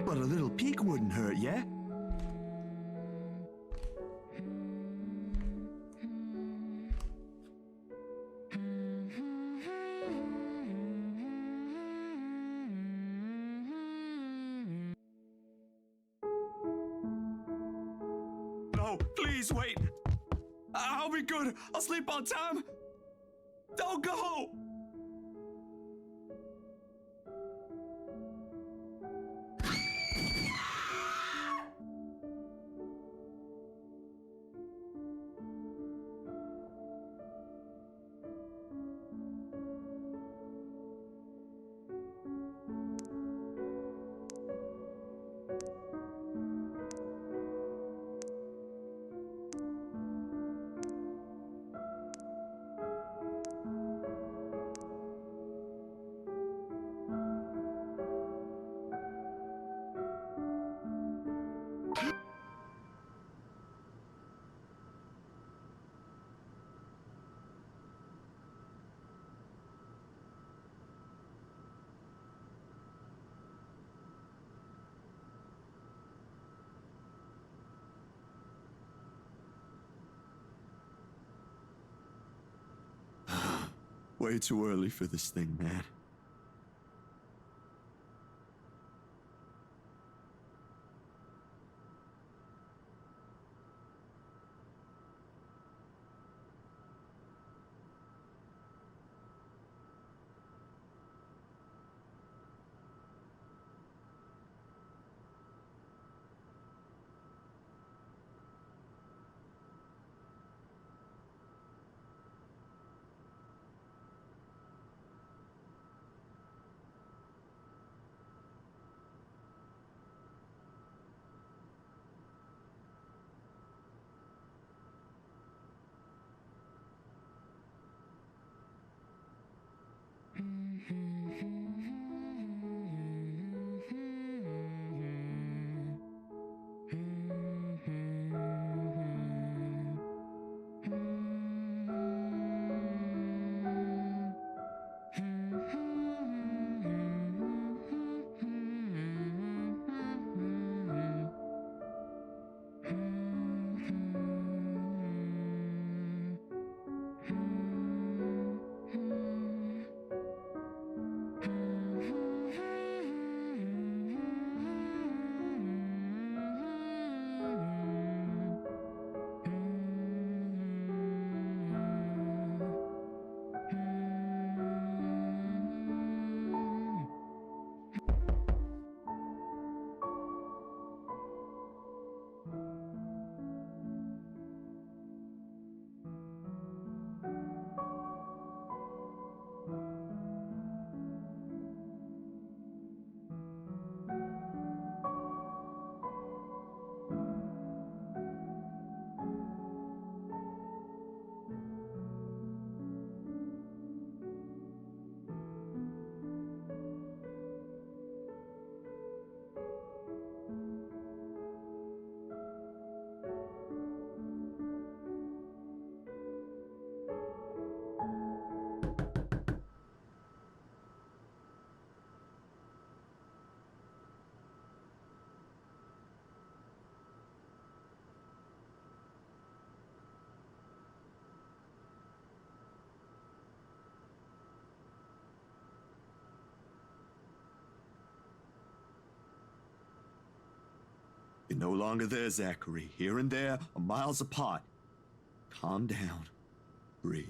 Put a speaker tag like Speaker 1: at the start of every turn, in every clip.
Speaker 1: But a little peek wouldn't hurt, yeah? No, please wait. I'll be good. I'll sleep on time. Don't go! Way too early for this thing, man. You're no longer there, Zachary. Here and there are miles apart. Calm down. Breathe.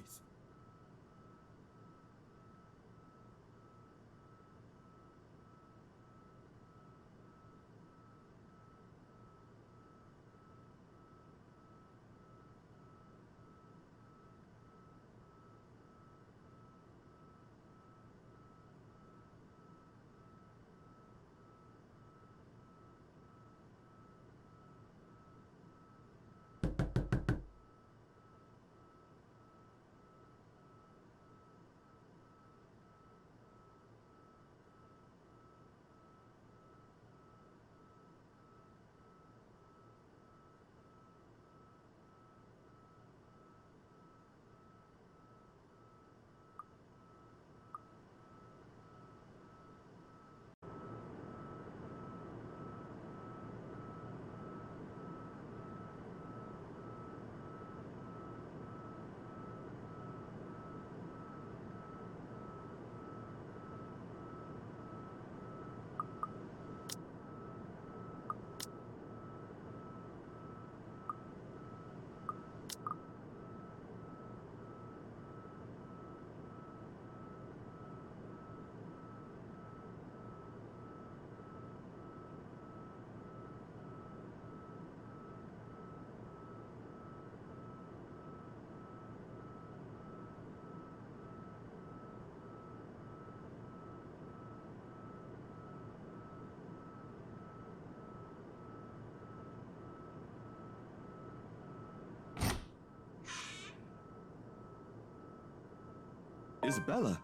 Speaker 1: Isabella,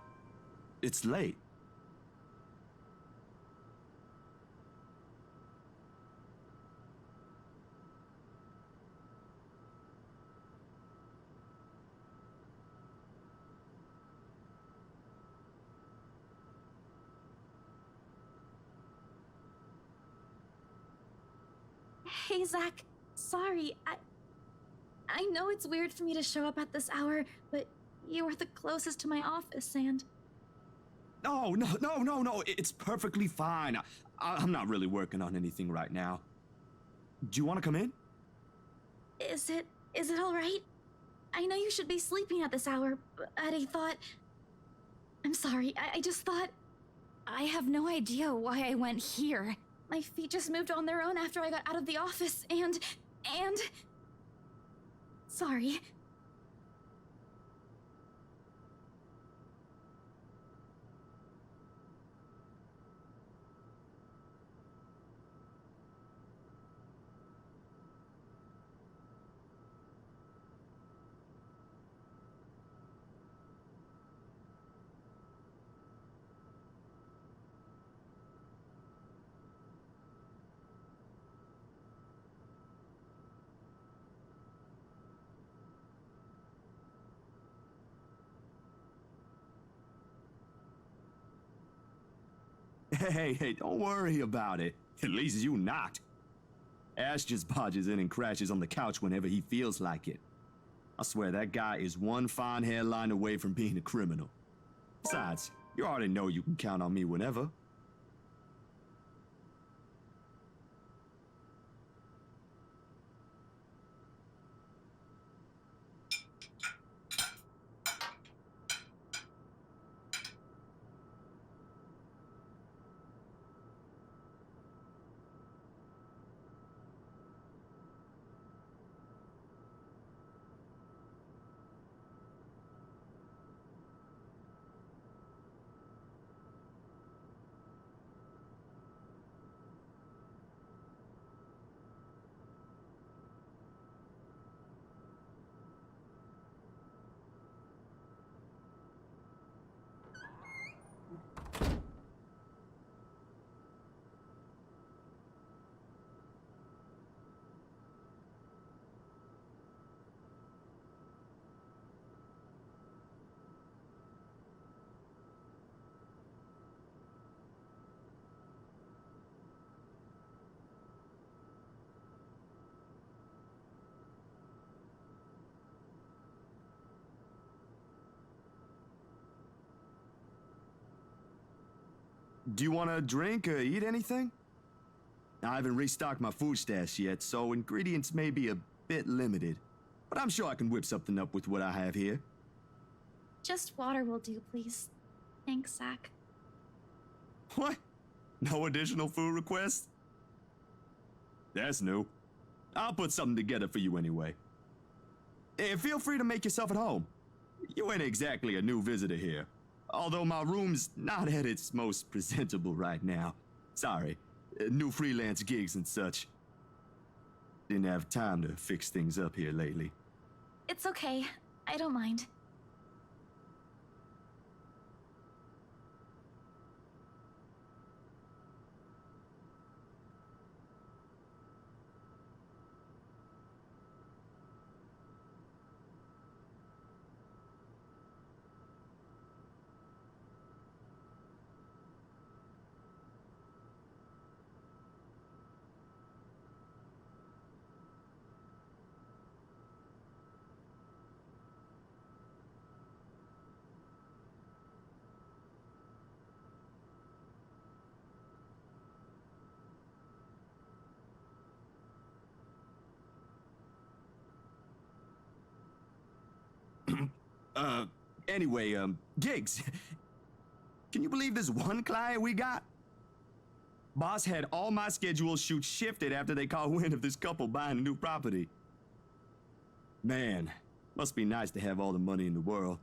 Speaker 1: it's late.
Speaker 2: Hey, Zach. Sorry, I know it's weird for me to show up at this hour, but you were the closest to my office, and
Speaker 1: No, it's perfectly fine. I'm not really working on anything right now. Do you want to come in?
Speaker 2: is it all right? I know you should be sleeping at this hour, but I thought. I'm sorry. I just thought. I have no idea why I went here. My feet just moved on their own after I got out of the office, and. Sorry.
Speaker 1: Hey, don't worry about it. At least you not. Ash just barges in and crashes on the couch whenever he feels like it. I swear that guy is one fine hairline away from being a criminal. Besides, you already know you can count on me whenever. Do you want to drink or eat anything? I haven't restocked my food stash yet, so ingredients may be a bit limited. But I'm sure I can whip something up with what I have here.
Speaker 2: Just water will do, please. Thanks, Zach.
Speaker 1: What? No additional food requests? That's new. I'll put something together for you anyway. Feel free to make yourself at home. You ain't exactly a new visitor here. Although my room's not at its most presentable right now. Sorry, new freelance gigs and such. Didn't have time to fix things up here lately.
Speaker 2: It's okay. I don't mind.
Speaker 1: Anyway, gigs. Can you believe this one client we got? Boss had all my schedule shoots shifted after they caught wind of this couple buying a new property. Man, must be nice to have all the money in the world.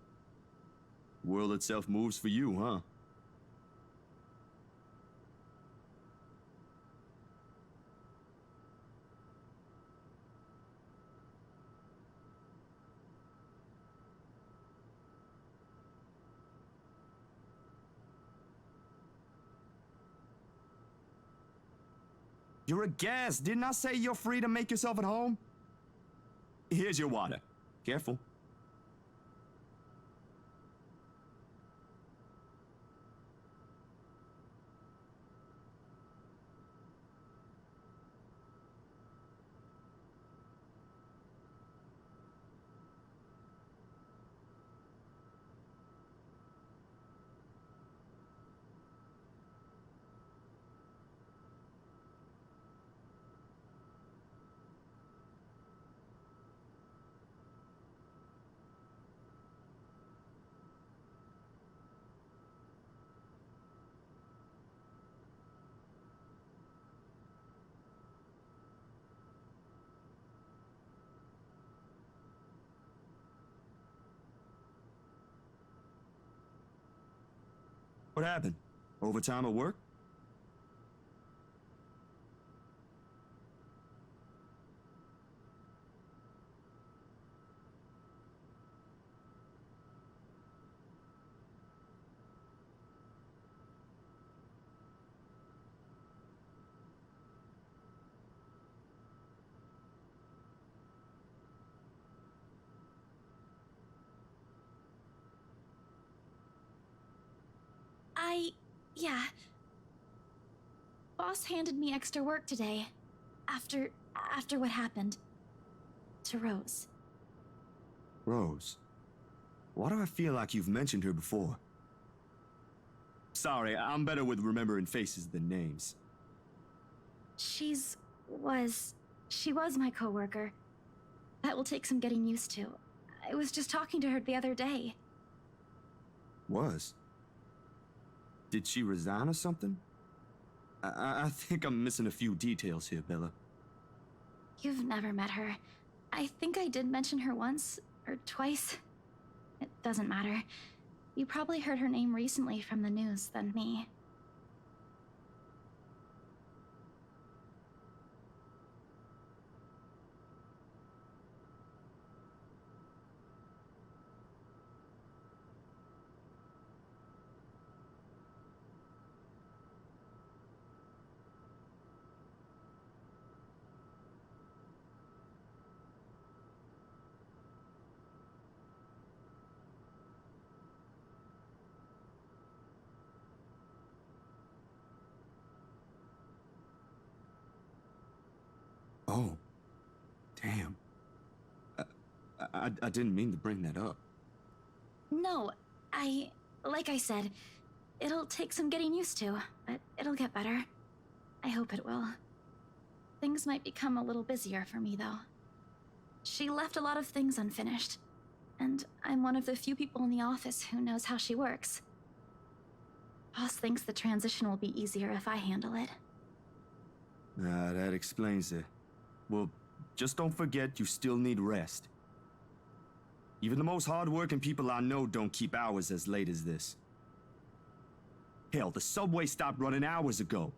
Speaker 1: The world itself moves for you, huh? You're a guest. Didn't I say you're free to make yourself at home? Here's your water. Careful. What happened? Overtime at work?
Speaker 2: Yeah. Boss handed me extra work today. After what happened. To Rose.
Speaker 1: Rose. Why do I feel like you've mentioned her before? Sorry, I'm better with remembering faces than names.
Speaker 2: She was my coworker. That will take some getting used to. I was just talking to her the other day.
Speaker 1: Was? Did she resign or something? I think I'm missing a few details here, Bella.
Speaker 2: You've never met her. I think I did mention her once or twice. It doesn't matter. You probably heard her name recently from the news than me.
Speaker 1: Oh. Damn. I didn't mean to bring that up.
Speaker 2: No, like I said, it'll take some getting used to, but it'll get better. I hope it will. Things might become a little busier for me, though. She left a lot of things unfinished, and I'm one of the few people in the office who knows how she works. Boss thinks the transition will be easier if I handle it.
Speaker 1: That explains it. Well, just don't forget you still need rest. Even the most hard-working people I know don't keep hours as late as this. Hell, the subway stopped running hours ago.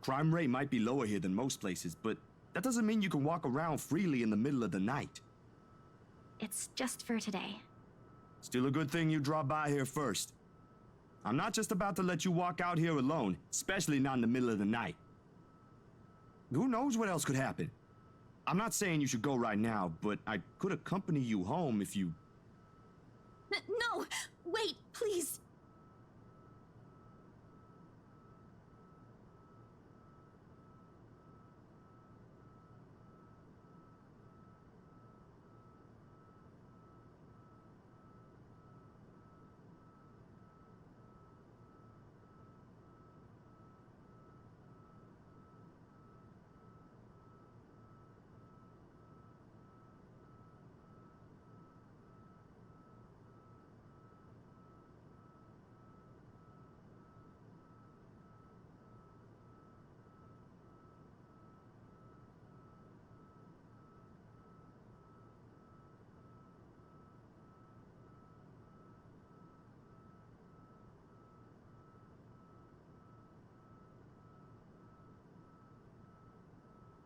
Speaker 1: Crime rate might be lower here than most places, but that doesn't mean you can walk around freely in the middle of the night.
Speaker 2: It's just for today.
Speaker 1: Still a good thing you dropped by here first. I'm not just about to let you walk out here alone, especially not in the middle of the night. Who knows what else could happen? I'm not saying you should go right now, but I could accompany you home if you...
Speaker 2: No! Wait, please!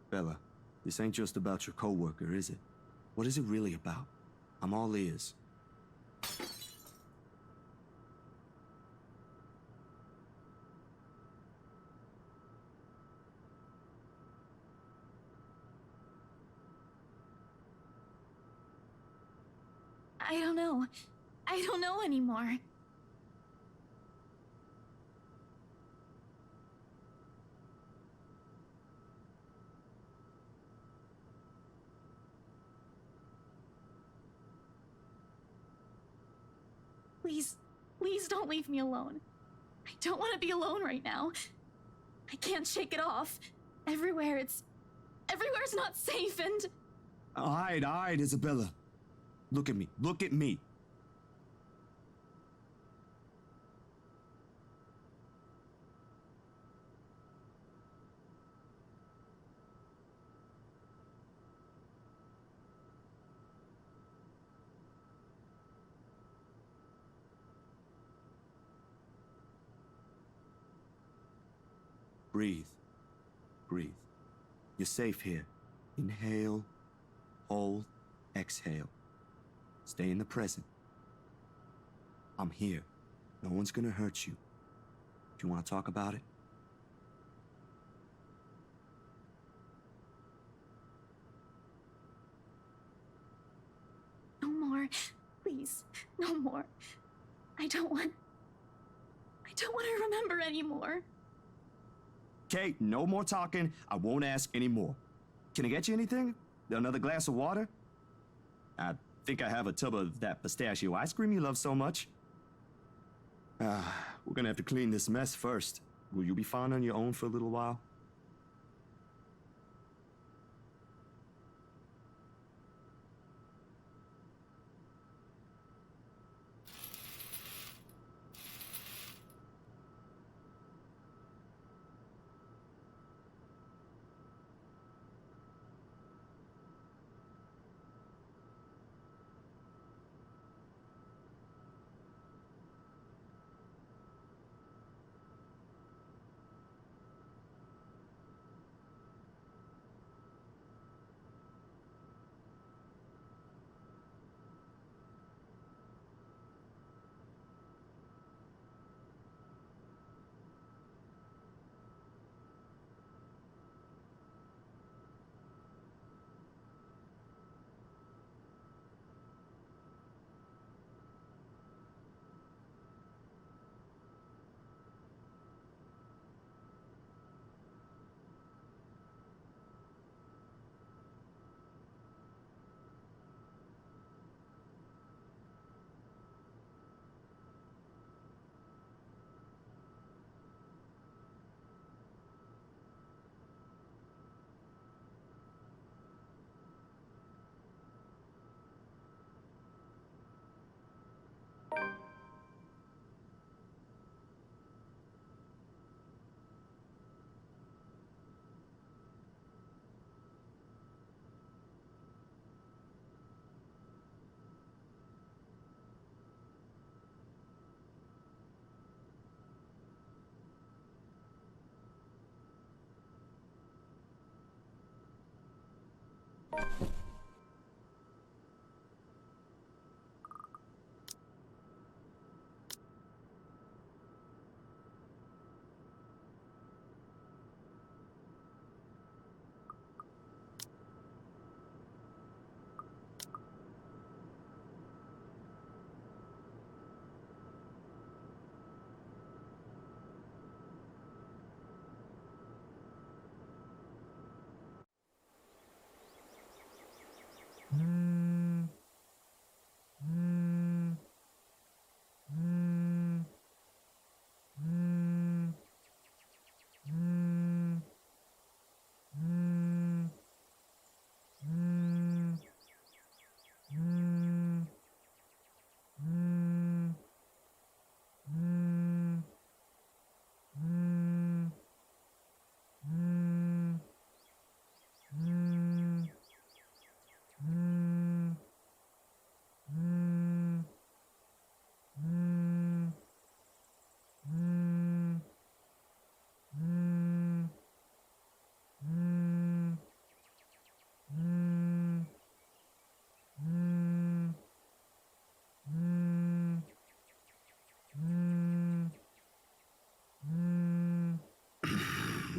Speaker 1: Bella, this ain't just about your coworker, is it? What is it really about? I'm all ears.
Speaker 2: I don't know. I don't know anymore. Please, please don't leave me alone. I don't want to be alone right now. I can't shake it off. Everywhere's not safe and...
Speaker 1: All right, Isabella. Look at me. Look at me. Breathe. Breathe. You're safe here. Inhale, hold, exhale. Stay in the present. I'm here. No one's gonna hurt you. Do you want to talk about it?
Speaker 2: No more. Please, no more. I don't want to remember anymore.
Speaker 1: Kate, no more talking. I won't ask anymore. Can I get you anything? Another glass of water? I think I have a tub of that pistachio ice cream you love so much. We're gonna have to clean this mess first. Will you be fine on your own for a little while?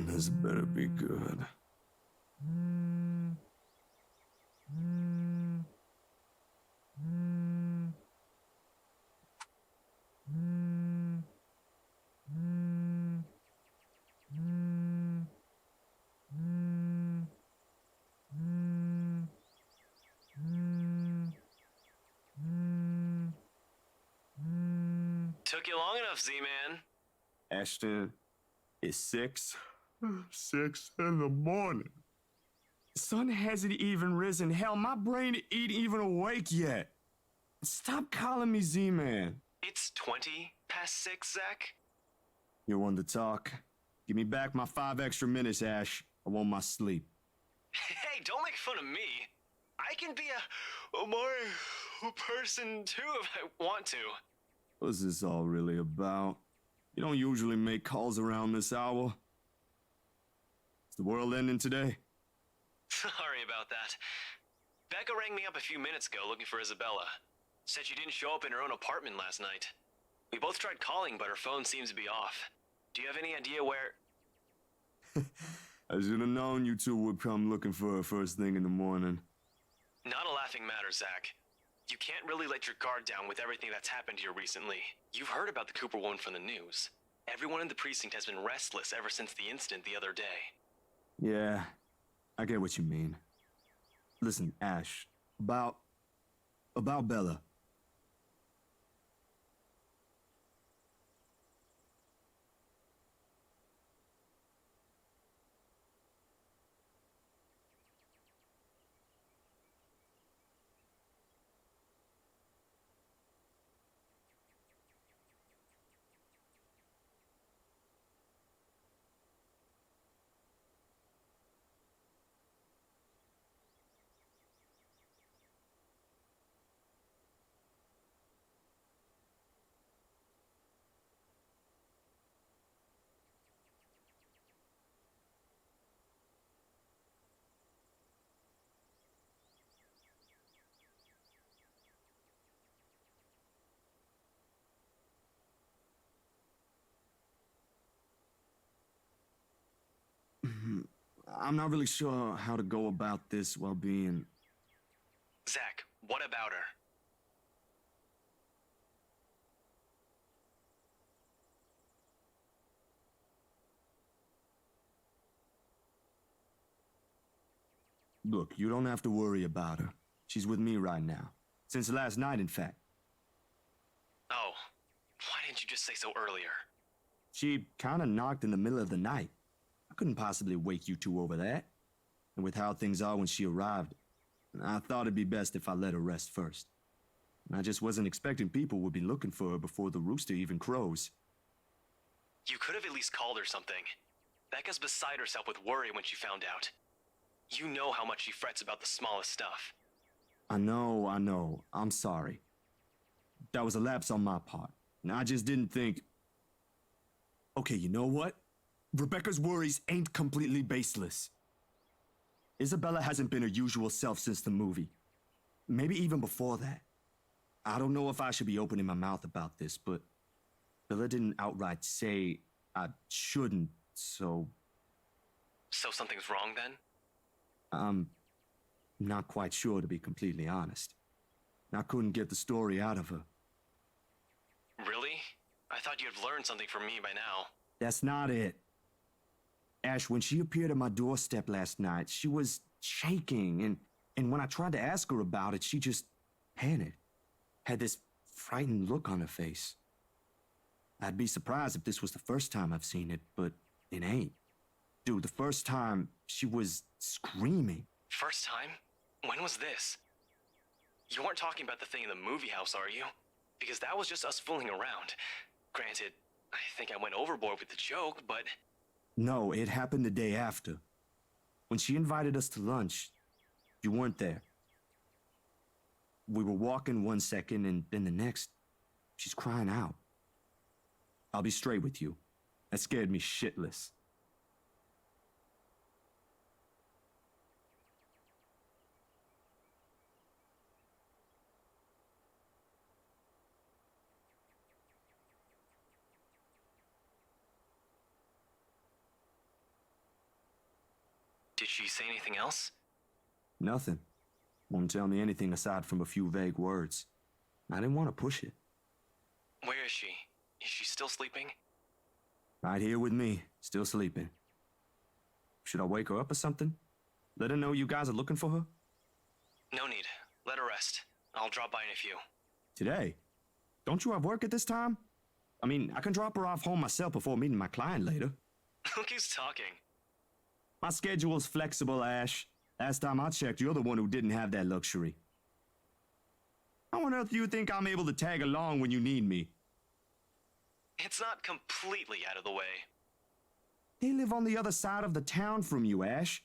Speaker 1: This better be good.
Speaker 3: Took you long enough, Z-Man.
Speaker 1: Ashton, it's 6 in the morning. Sun hasn't even risen. Hell, my brain ain't even awake yet. Stop calling me Z-Man.
Speaker 3: It's 20 past 6, Zach.
Speaker 1: You want to talk? Give me back my 5 extra minutes, Ash. I want my sleep.
Speaker 3: Hey, don't make fun of me. I can be a more person too if I want to.
Speaker 1: What's this all really about? You don't usually make calls around this hour. Is the world ending today?
Speaker 3: Sorry about that. Becca rang me up a few minutes ago looking for Isabella. Said she didn't show up in her own apartment last night. We both tried calling, but her phone seems to be off. Do you have any idea where...
Speaker 1: I should have known you two would come looking for her first thing in the morning.
Speaker 3: Not a laughing matter, Zach. You can't really let your guard down with everything that's happened here recently. You've heard about the Cooper woman from the news. Everyone in the precinct has been restless ever since the incident the other day.
Speaker 1: Yeah, I get what you mean. Listen, Ash, about Bella. I'm not really sure how to go about this while being...
Speaker 3: Zach, what about her?
Speaker 1: Look, you don't have to worry about her. She's with me right now. Since last night, in fact.
Speaker 3: Oh, why didn't you just say so earlier?
Speaker 1: She kinda knocked in the middle of the night. I couldn't possibly wake you two over that. And with how things are when she arrived, I thought it'd be best if I let her rest first. I just wasn't expecting people would be looking for her before the rooster even crows.
Speaker 3: You could have at least called her something. Becca's beside herself with worry when she found out. You know how much she frets about the smallest stuff.
Speaker 1: I know. I'm sorry. That was a lapse on my part. And I just didn't think... Okay, you know what? Rebecca's worries ain't completely baseless. Isabella hasn't been her usual self since the movie. Maybe even before that. I don't know if I should be opening my mouth about this, but Bella didn't outright say I shouldn't, so...
Speaker 3: So something's wrong then?
Speaker 1: I'm not quite sure, to be completely honest. I couldn't get the story out of her.
Speaker 3: Really? I thought you'd learned something from me by now.
Speaker 1: That's not it. Ash, when she appeared at my doorstep last night, she was shaking, and when I tried to ask her about it, she just panicked. Had this frightened look on her face. I'd be surprised if this was the first time I've seen it, but it ain't. Dude, the first time, she was screaming.
Speaker 3: First time? When was this? You weren't talking about the thing in the movie house, are you? Because that was just us fooling around. Granted, I think I went overboard with the joke, but...
Speaker 1: No, it happened the day after. When she invited us to lunch, you weren't there. We were walking one second, and then the next, she's crying out. I'll be straight with you. That scared me shitless.
Speaker 3: Did she say anything else?
Speaker 1: Nothing. Won't tell me anything aside from a few vague words. I didn't want to push it.
Speaker 3: Where is she? Is she still sleeping?
Speaker 1: Right here with me, still sleeping. Should I wake her up or something? Let her know you guys are looking for her?
Speaker 3: No need. Let her rest. I'll drop by in a few.
Speaker 1: Today? Don't you have work at this time? I mean, I can drop her off home myself before meeting my client later.
Speaker 3: Look who's talking.
Speaker 1: My schedule's flexible, Ash. Last time I checked, you're the one who didn't have that luxury. How on earth do you think I'm able to tag along when you need me?
Speaker 3: It's not completely out of the way.
Speaker 1: They live on the other side of the town from you, Ash.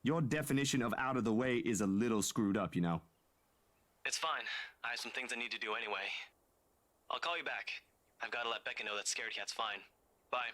Speaker 1: Your definition of out of the way is a little screwed up, you know.
Speaker 3: It's fine. I have some things I need to do anyway. I'll call you back. I've got to let Becca know that Scared Cat's fine. Bye.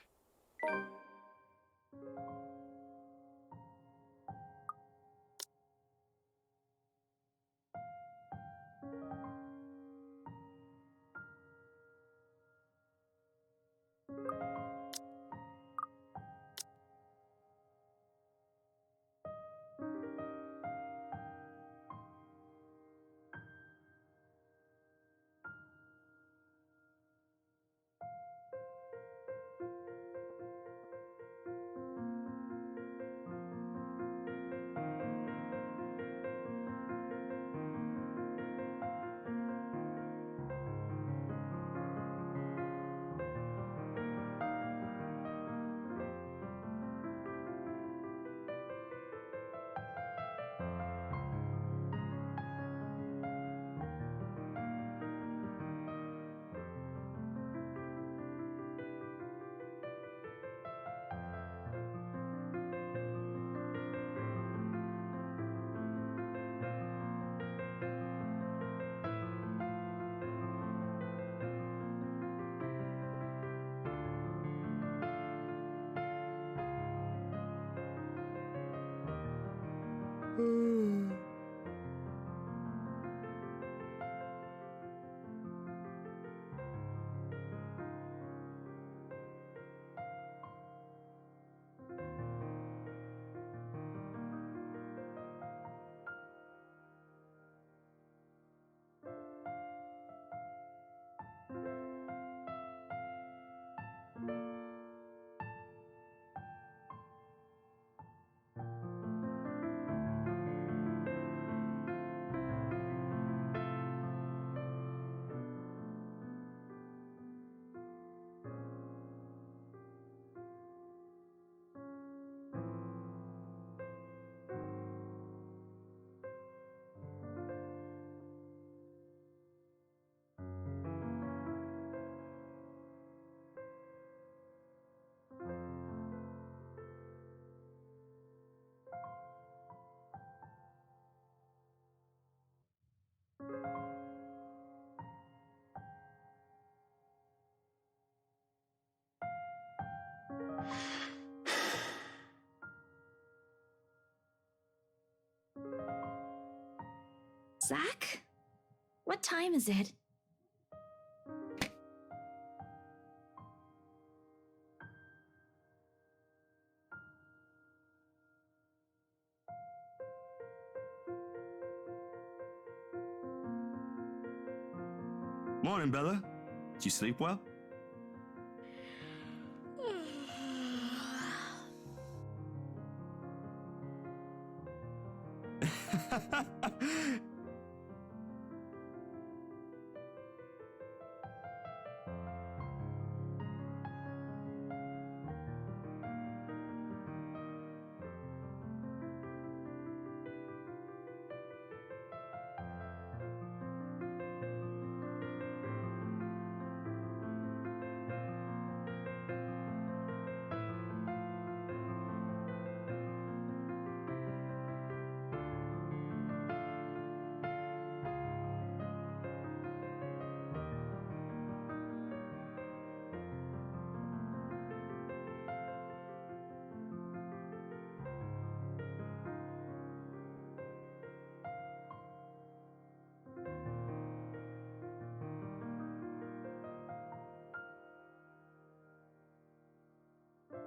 Speaker 2: Zach? What time is it?
Speaker 1: Morning, Bella. Did you sleep well?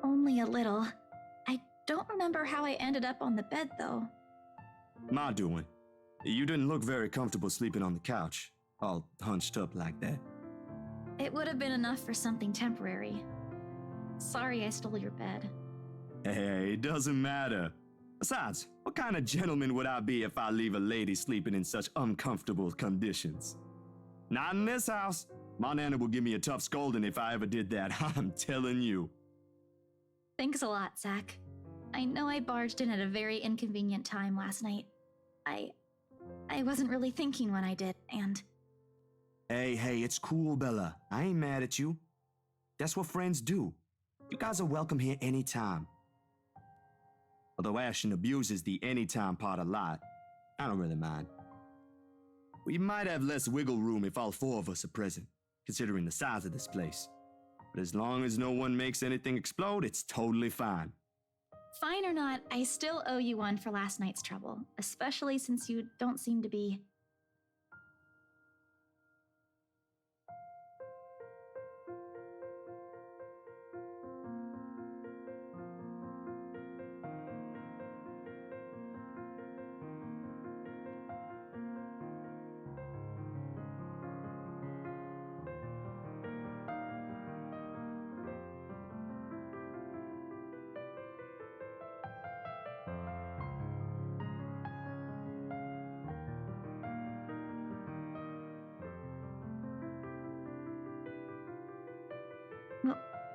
Speaker 2: Only a little. I don't remember how I ended up on the bed, though.
Speaker 1: My doing. You didn't look very comfortable sleeping on the couch, all hunched up like that.
Speaker 2: It would have been enough for something temporary. Sorry I stole your bed.
Speaker 1: Hey, it doesn't matter. Besides, what kind of gentleman would I be if I leave a lady sleeping in such uncomfortable conditions? Not in this house. My Nana would give me a tough scolding if I ever did that, I'm telling you.
Speaker 2: Thanks a lot, Zach. I know I barged in at a very inconvenient time last night. I wasn't really thinking when I did, and...
Speaker 1: Hey, it's cool, Bella. I ain't mad at you. That's what friends do. You guys are welcome here anytime. Although Ashton abuses the anytime part a lot, I don't really mind. We might have less wiggle room if all four of us are present, considering the size of this place. But as long as no one makes anything explode, it's totally fine.
Speaker 2: Fine or not, I still owe you one for last night's trouble, especially since you don't seem to be...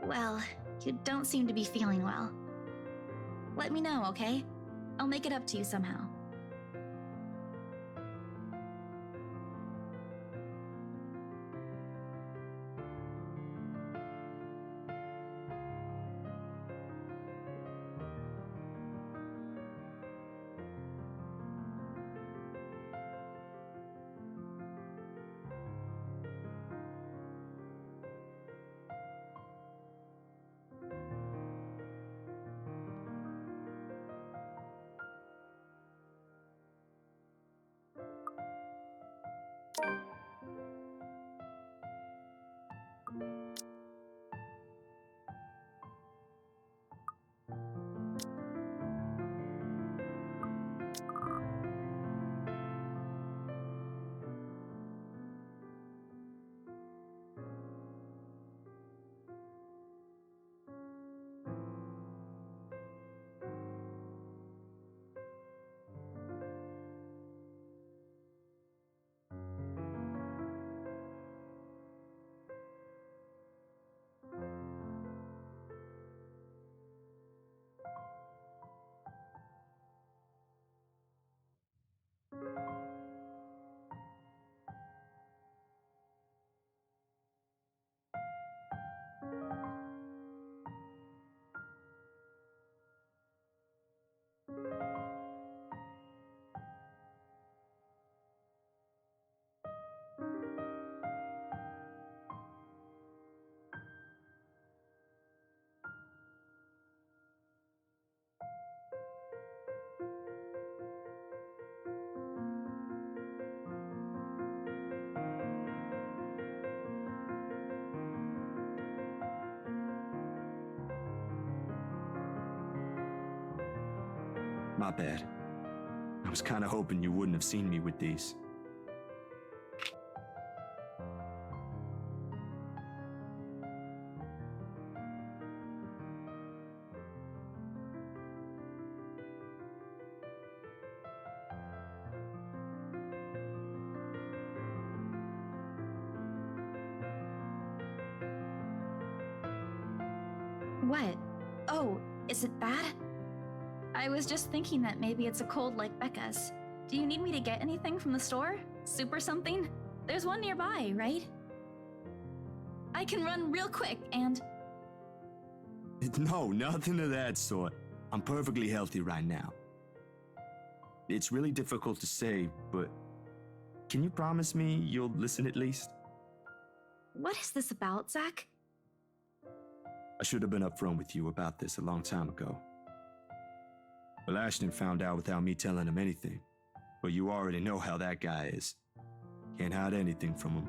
Speaker 2: Well, you don't seem to be feeling well. Let me know, okay? I'll make it up to you somehow.
Speaker 1: My bad. I was kinda hoping you wouldn't have seen me with these.
Speaker 2: What? Oh, is it bad? I was just thinking that maybe it's a cold like Becca's. Do you need me to get anything from the store? Soup or something? There's one nearby, right? I can run real quick and...
Speaker 1: No, nothing of that sort. I'm perfectly healthy right now. It's really difficult to say, but can you promise me you'll listen at least?
Speaker 2: What is this about, Zach?
Speaker 1: I should have been upfront with you about this a long time ago. Well, Ashton found out without me telling him anything. But you already know how that guy is. Can't hide anything from him.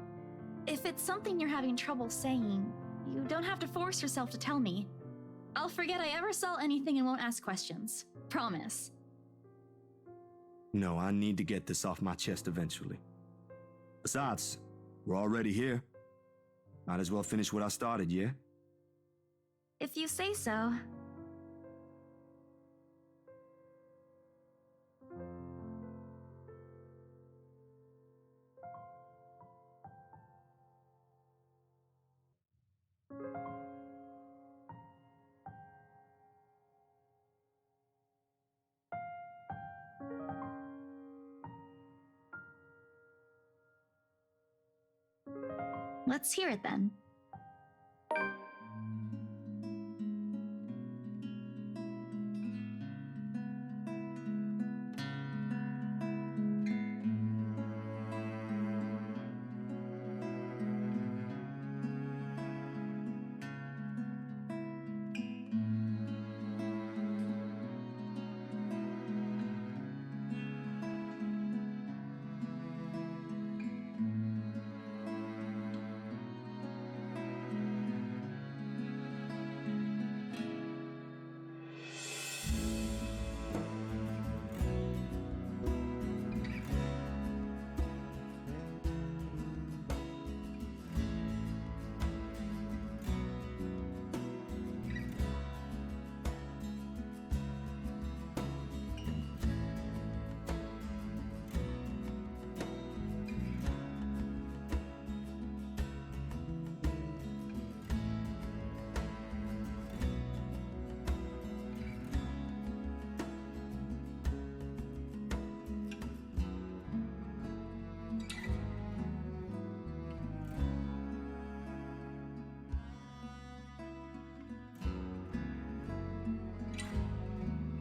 Speaker 2: If it's something you're having trouble saying, you don't have to force yourself to tell me. I'll forget I ever saw anything and won't ask questions. Promise.
Speaker 1: No, I need to get this off my chest eventually. Besides, we're already here. Might as well finish what I started, yeah?
Speaker 2: If you say so. Let's hear it then.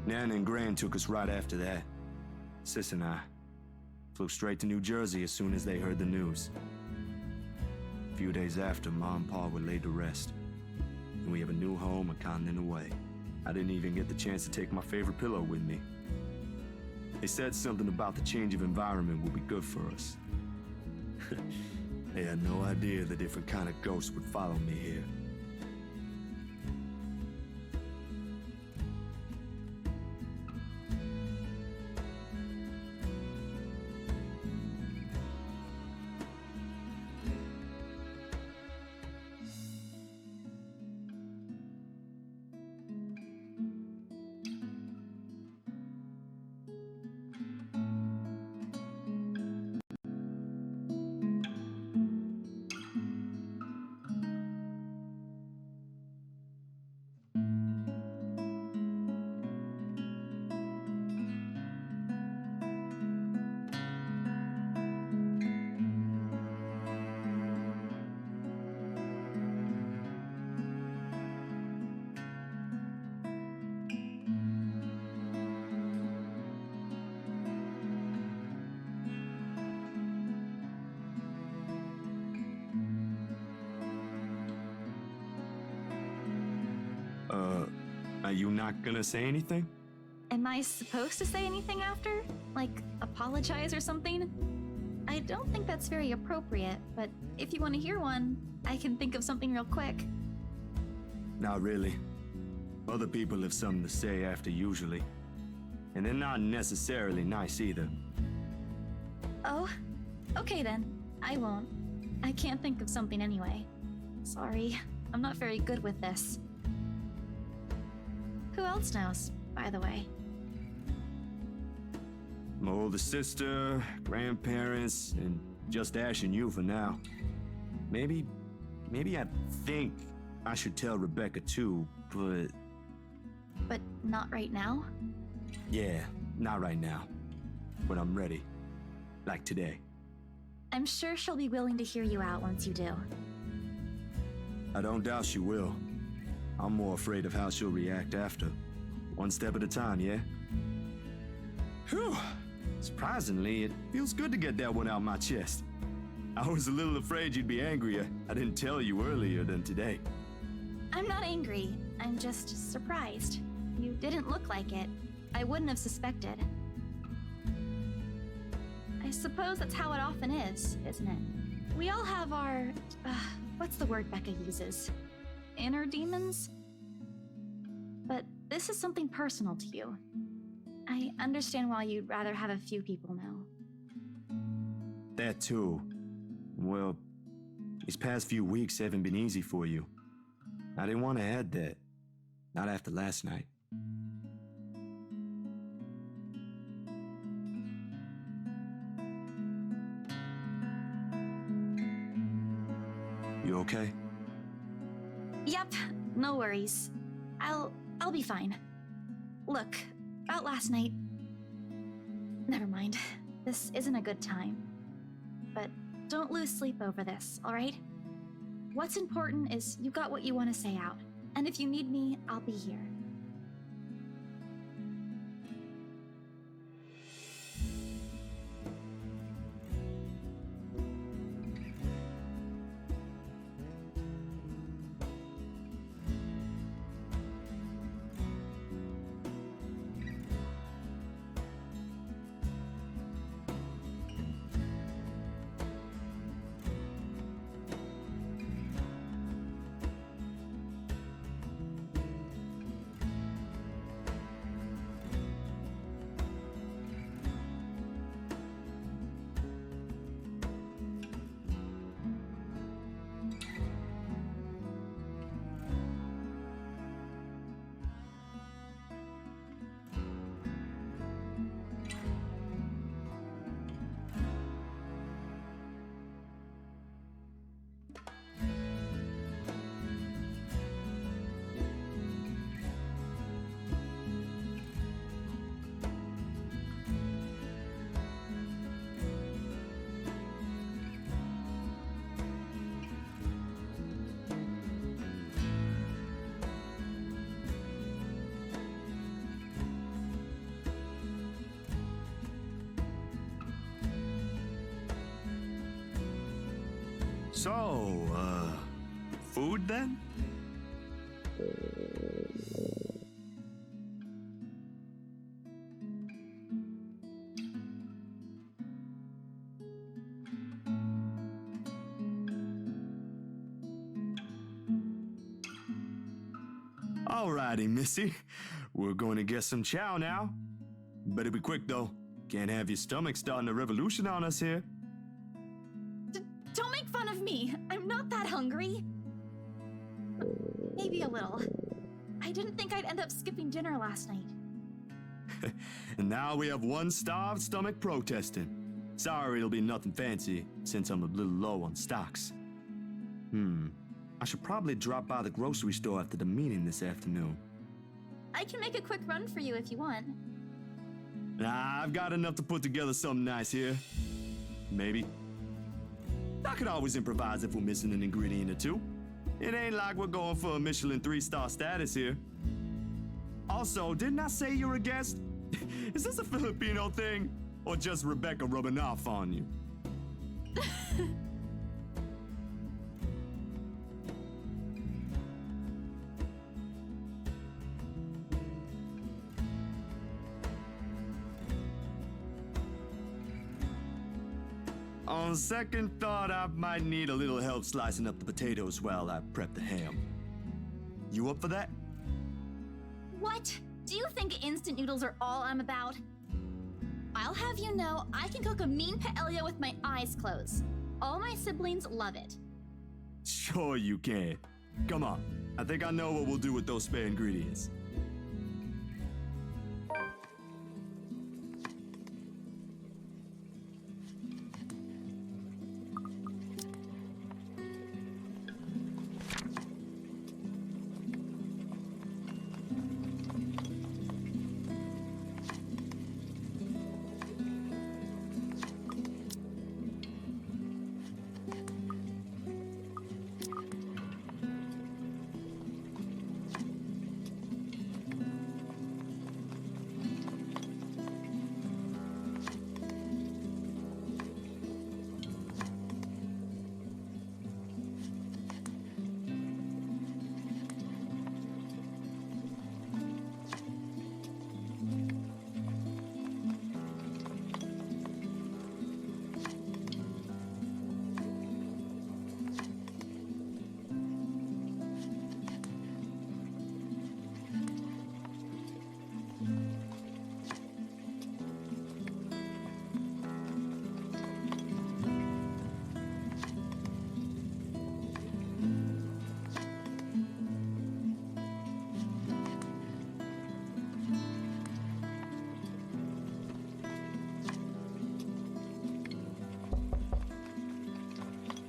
Speaker 1: Nan and Gran took us right after that. Sis and I flew straight to New Jersey as soon as they heard the news. A few days after, Ma and Pa were laid to rest. And we have a new home a continent away. I didn't even get the chance to take my favorite pillow with me. They said something about the change of environment would be good for us. They had no idea the different kind of ghosts would follow me here. Are you not gonna say anything?
Speaker 2: Am I supposed to say anything after? Like, apologize or something? I don't think that's very appropriate, but if you want to hear one, I can think of something real quick.
Speaker 1: Not really. Other people have something to say after usually. And they're not necessarily nice either.
Speaker 2: Oh, okay then. I won't. I can't think of something anyway. Sorry, I'm not very good with this. Who else knows, by the way?
Speaker 1: My older sister, grandparents, and just Ash and you for now. Maybe I think I should tell Rebecca too, but...
Speaker 2: But not right now?
Speaker 1: Yeah, not right now. When I'm ready. Like today.
Speaker 2: I'm sure she'll be willing to hear you out once you do.
Speaker 1: I don't doubt she will. I'm more afraid of how she'll react after. One step at a time, yeah? Whew. Surprisingly, it feels good to get that one out my chest. I was a little afraid you'd be angrier. I didn't tell you earlier than today.
Speaker 2: I'm not angry. I'm just surprised. You didn't look like it. I wouldn't have suspected. I suppose that's how it often is, isn't it? We all have our... what's the word Becca uses? Inner demons? But this is something personal to you. I understand why you'd rather have a few people know.
Speaker 1: That too. Well, these past few weeks haven't been easy for you. I didn't want to add that. Not after last night. You okay?
Speaker 2: Yep, no worries. I'll be fine. Look, about last night... Never mind. This isn't a good time. But don't lose sleep over this, alright? What's important is you got what you want to say out. And if you need me, I'll be here.
Speaker 1: So, food then? Alrighty, Missy. We're going to get some chow now. Better be quick, though. Can't have your stomach starting a revolution on us here.
Speaker 2: Don't make fun of me. I'm not that hungry. Maybe a little. I didn't think I'd end up skipping dinner last night.
Speaker 1: And now we have one starved stomach protesting. Sorry, it'll be nothing fancy, since I'm a little low on stocks. I should probably drop by the grocery store after the meeting this afternoon.
Speaker 2: I can make a quick run for you if you want.
Speaker 1: Nah, I've got enough to put together something nice here. Maybe. I could always improvise if we're missing an ingredient or two. It ain't like we're going for a Michelin 3-star status here. Also, didn't I say you're a guest? Is this a Filipino thing? Or just Rebecca rubbing off on you? On second thought, I might need a little help slicing up the potatoes while I prep the ham. You up for that?
Speaker 2: What? Do you think instant noodles are all I'm about? I'll have you know I can cook a mean paella with my eyes closed. All my siblings love it.
Speaker 1: Sure you can. Come on. I think I know what we'll do with those spare ingredients.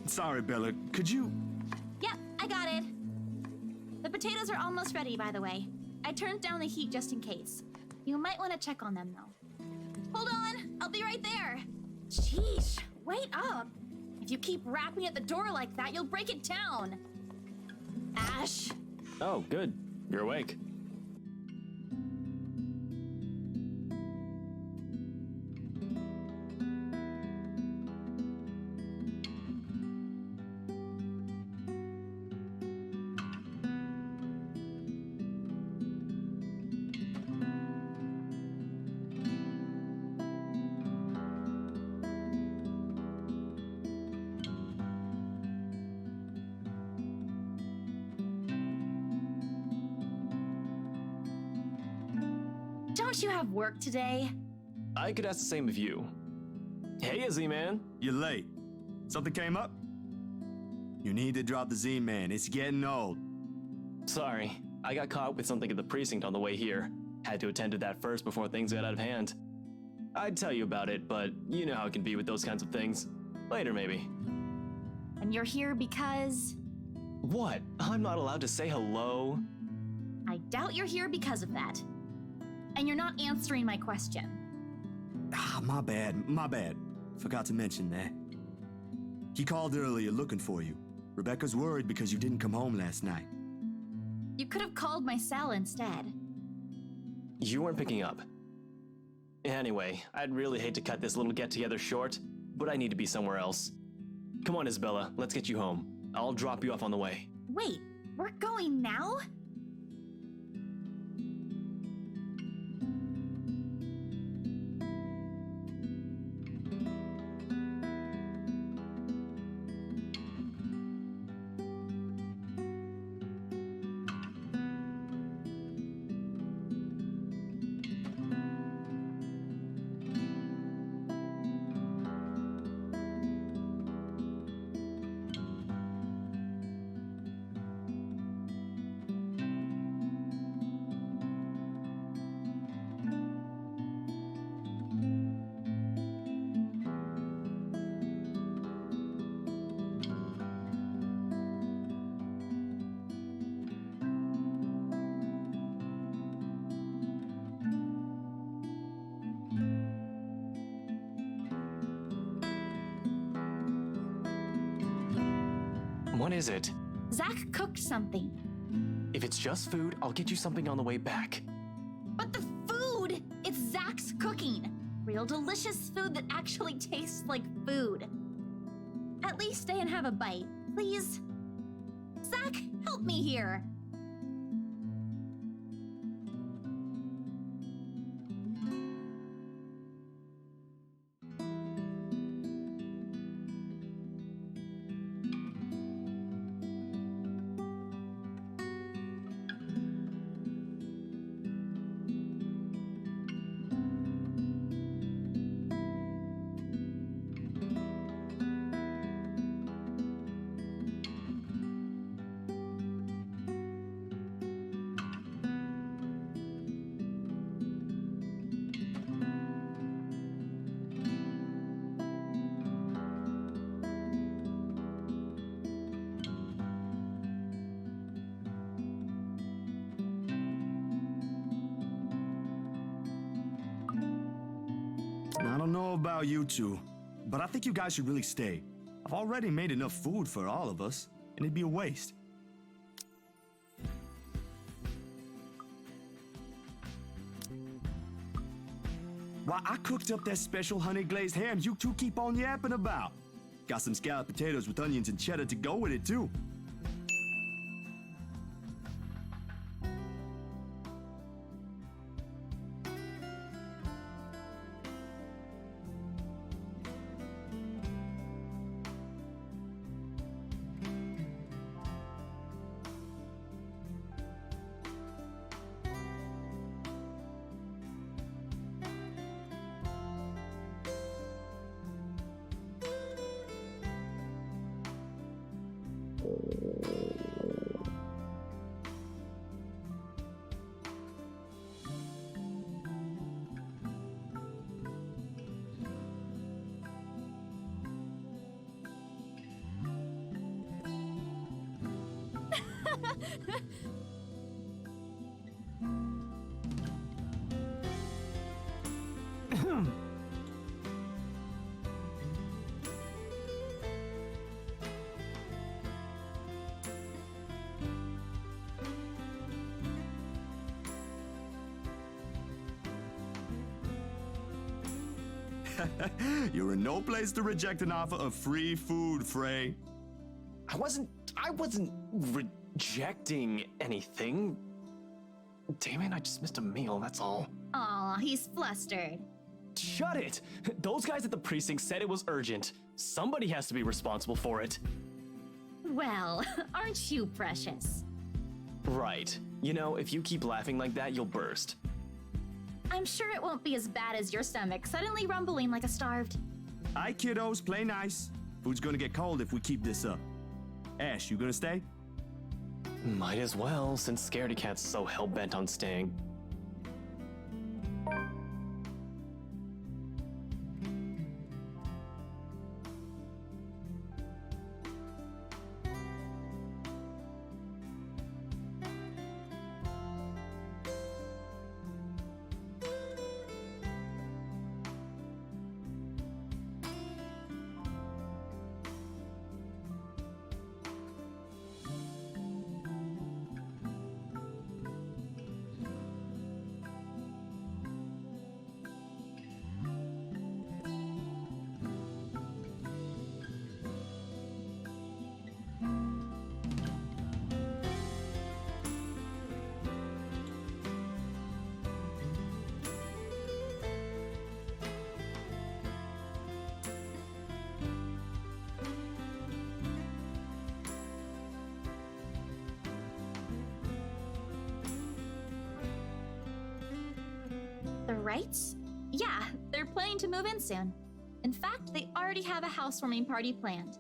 Speaker 1: Sorry, Bella. Could you...
Speaker 2: Yep, I got it. The potatoes are almost ready, by the way. I turned down the heat just in case. You might want to check on them, though. Hold on! I'll be right there! Sheesh, wait up! If If you keep rapping at the door like that, you'll break it down. Ash.
Speaker 3: Oh, good. You're awake.
Speaker 2: Don't you have work today?
Speaker 3: I could ask the same of you. Hey, Z-Man.
Speaker 1: You're late. Something came up? You need to drop the Z-Man. It's getting old.
Speaker 3: Sorry, I got caught with something at the precinct on the way here. Had to attend to that first before things got out of hand. I'd tell you about it, but you know how it can be with those kinds of things. Later, maybe.
Speaker 2: And you're here because...
Speaker 3: What? I'm not allowed to say hello?
Speaker 2: I doubt you're here because of that. And you're not answering my question.
Speaker 1: Ah, my bad. Forgot to mention that. He called earlier looking for you. Rebecca's worried because you didn't come home last night.
Speaker 2: You could have called my cell instead.
Speaker 3: You weren't picking up. Anyway, I'd really hate to cut this little get-together short, but I need to be somewhere else. Come on, Isabella, let's get you home. I'll drop you off on the way.
Speaker 2: Wait, we're going now?
Speaker 3: What is it?
Speaker 2: Zach cooked something.
Speaker 3: If it's just food, I'll get you something on the way back.
Speaker 2: But the food! It's Zach's cooking. Real delicious food that actually tastes like food. At least stay and have a bite, please. Zach, help me here.
Speaker 1: I don't know about you two, but I think you guys should really stay. I've already made enough food for all of us, and it'd be a waste. Why, I cooked up that special honey glazed ham you two keep on yapping about. Got some scalloped potatoes with onions and cheddar to go with it, too. You're in no place to reject an offer of free food, Frey.
Speaker 4: I wasn't rejecting anything. Damn it, I just missed a meal, that's all.
Speaker 2: Aw, he's flustered.
Speaker 4: Shut it! Those guys at the precinct said it was urgent. Somebody has to be responsible for it.
Speaker 2: Well, aren't you precious?
Speaker 4: Right. You know, if you keep laughing like that, you'll burst.
Speaker 2: I'm sure it won't be as bad as your stomach suddenly rumbling like a starved.
Speaker 1: Aye, kiddos, play nice. Food's gonna get cold if we keep this up. Ash, you gonna stay?
Speaker 4: Might as well, since Scaredy Cat's so hell-bent on staying.
Speaker 2: The Wrights? Yeah, they're planning to move in soon. In fact, they already have a housewarming party planned.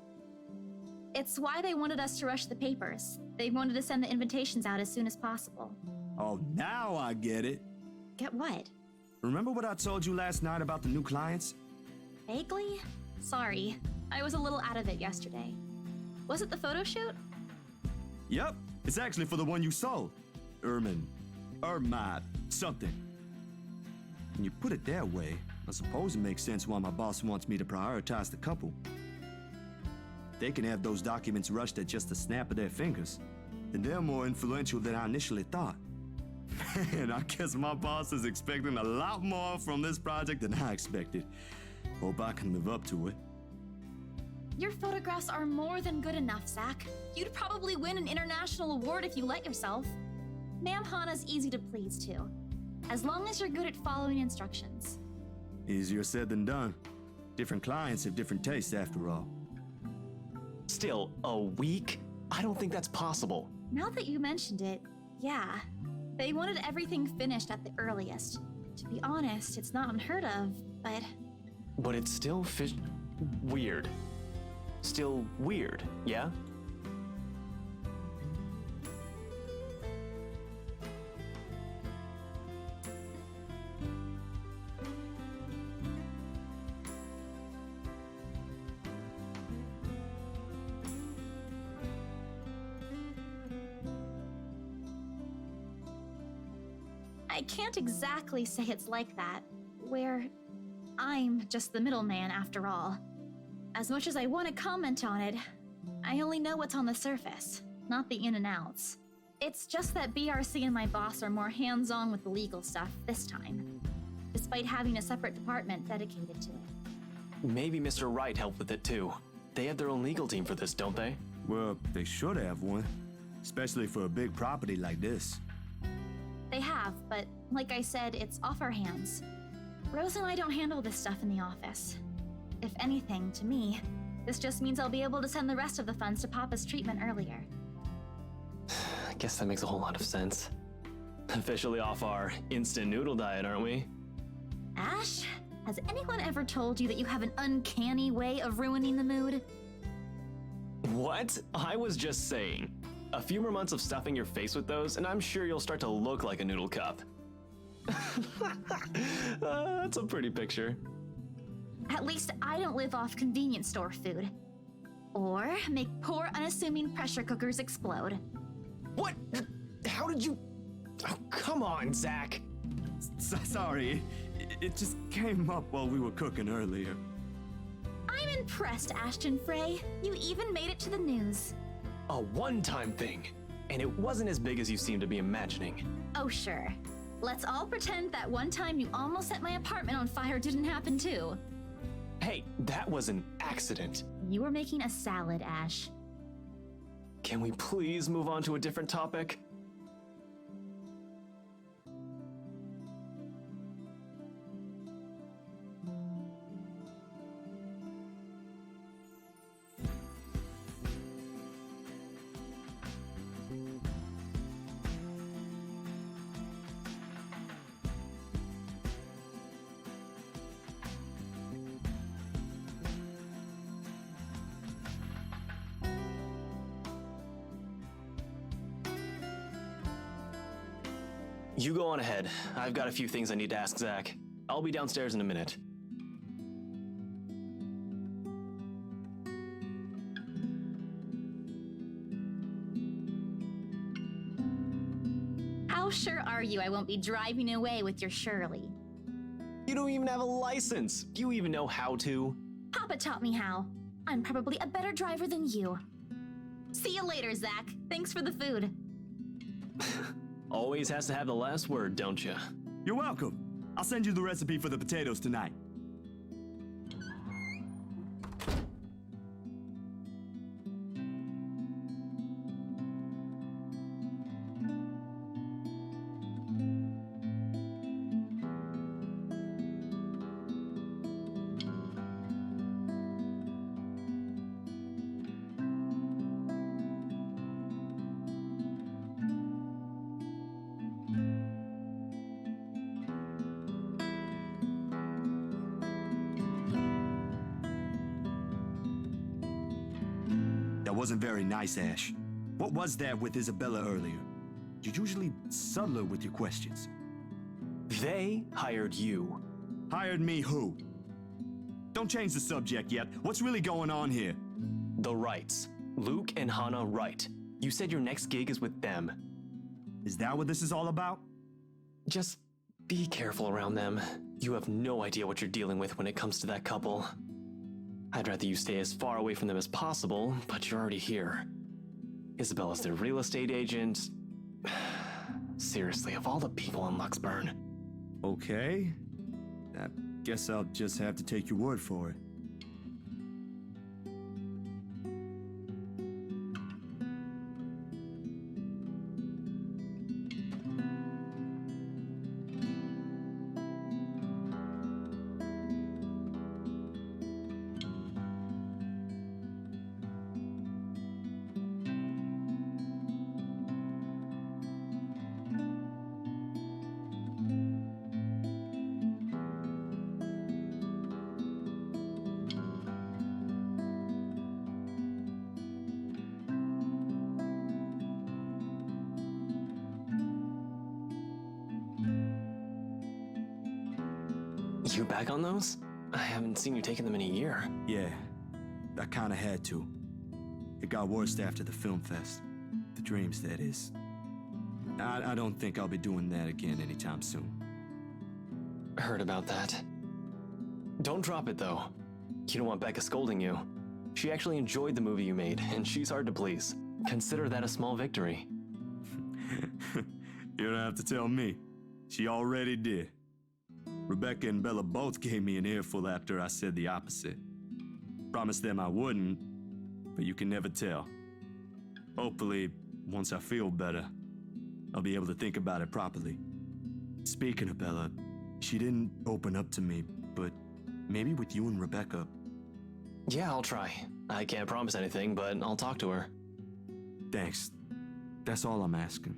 Speaker 2: It's why they wanted us to rush the papers. They wanted to send the invitations out as soon as possible.
Speaker 1: Oh, now I get it.
Speaker 2: Get what?
Speaker 1: Remember what I told you last night about the new clients?
Speaker 2: Vaguely? Sorry, I was a little out of it yesterday. Was it the photo shoot?
Speaker 1: Yep, it's actually for the one you sold. Ermine, something. When you put it that way, I suppose it makes sense why my boss wants me to prioritize the couple. They can have those documents rushed at just a snap of their fingers, and they're more influential than I initially thought. Man, I guess my boss is expecting a lot more from this project than I expected. Hope I can live up to it.
Speaker 2: Your photographs are more than good enough, Zach. You'd probably win an international award if you let yourself. Ma'am Hana's easy to please, too. As long as you're good at following instructions.
Speaker 1: Easier said than done. Different clients have different tastes, after all.
Speaker 4: Still, a week? I don't think that's possible.
Speaker 2: Now that you mentioned it, yeah. They wanted everything finished at the earliest. To be honest, it's not unheard of, but...
Speaker 4: But it's still weird. Still weird, yeah?
Speaker 2: I can't exactly say it's like that, where I'm just the middleman after all. As much as I want to comment on it, I only know what's on the surface, not the in and outs. It's just that BRC and my boss are more hands-on with the legal stuff this time, despite having a separate department dedicated to it.
Speaker 4: Maybe Mr. Wright helped with it too. They have their own legal team for this, don't they?
Speaker 1: Well, they should have one, especially for a big property like this.
Speaker 2: They have, but like I said, it's off our hands. Rose and I don't handle this stuff in the office. If anything, to me, this just means I'll be able to send the rest of the funds to Papa's treatment earlier.
Speaker 4: I guess that makes a whole lot of sense. Officially off our instant noodle diet, aren't we?
Speaker 2: Ash, has anyone ever told you that you have an uncanny way of ruining the mood?
Speaker 4: What? I was just saying. A few more months of stuffing your face with those, and I'm sure you'll start to look like a noodle cup. That's a pretty picture.
Speaker 2: At least I don't live off convenience store food. Or make poor, unassuming pressure cookers explode.
Speaker 4: What? How did you... Oh, come on, Zach.
Speaker 1: Sorry, it just came up while we were cooking earlier.
Speaker 2: I'm impressed, Ashton Frey. You even made it to the news.
Speaker 4: A one-time thing. And it wasn't as big as you seem to be imagining.
Speaker 2: Oh, sure. Let's all pretend that one time you almost set my apartment on fire didn't happen too.
Speaker 4: Hey, that was an accident.
Speaker 2: You were making a salad, Ash.
Speaker 4: Can we please move on to a different topic? You go on ahead. I've got a few things I need to ask Zach. I'll be downstairs in a minute.
Speaker 2: How sure are you I won't be driving away with your Shirley?
Speaker 4: You don't even have a license. Do you even know how to?
Speaker 2: Papa taught me how. I'm probably a better driver than you. See you later, Zach. Thanks for the food.
Speaker 4: Always has to have the last word, don't you?
Speaker 1: You're welcome. I'll send you the recipe for the potatoes tonight. That wasn't very nice, Ash. What was that with Isabella earlier? You're usually subtler with your questions.
Speaker 4: They hired you.
Speaker 1: Hired me who? Don't change the subject yet. What's really going on here?
Speaker 4: The Wrights. Luke and Hannah Wright. You said your next gig is with them.
Speaker 1: Is that what this is all about?
Speaker 4: Just be careful around them. You have no idea what you're dealing with when it comes to that couple. I'd rather you stay as far away from them as possible, but you're already here. Isabella's their real estate agent. Seriously, of all the people in Luxburn.
Speaker 1: Okay. I guess I'll just have to take your word for it.
Speaker 4: You back on those? I haven't seen you taking them in a year.
Speaker 1: Yeah, I kinda had to. It got worse after the film fest. The dreams, that is. I don't think I'll be doing that again anytime soon.
Speaker 4: Heard about that. Don't drop it, though. You don't want Becca scolding you. She actually enjoyed the movie you made, and she's hard to please. Consider that a small victory.
Speaker 1: You don't have to tell me. She already did. Rebecca and Bella both gave me an earful after I said the opposite. Promised them I wouldn't, but you can never tell. Hopefully, once I feel better, I'll be able to think about it properly. Speaking of Bella, she didn't open up to me, but maybe with you and Rebecca.
Speaker 4: Yeah, I'll try. I can't promise anything, but I'll talk to her.
Speaker 1: Thanks. That's all I'm asking.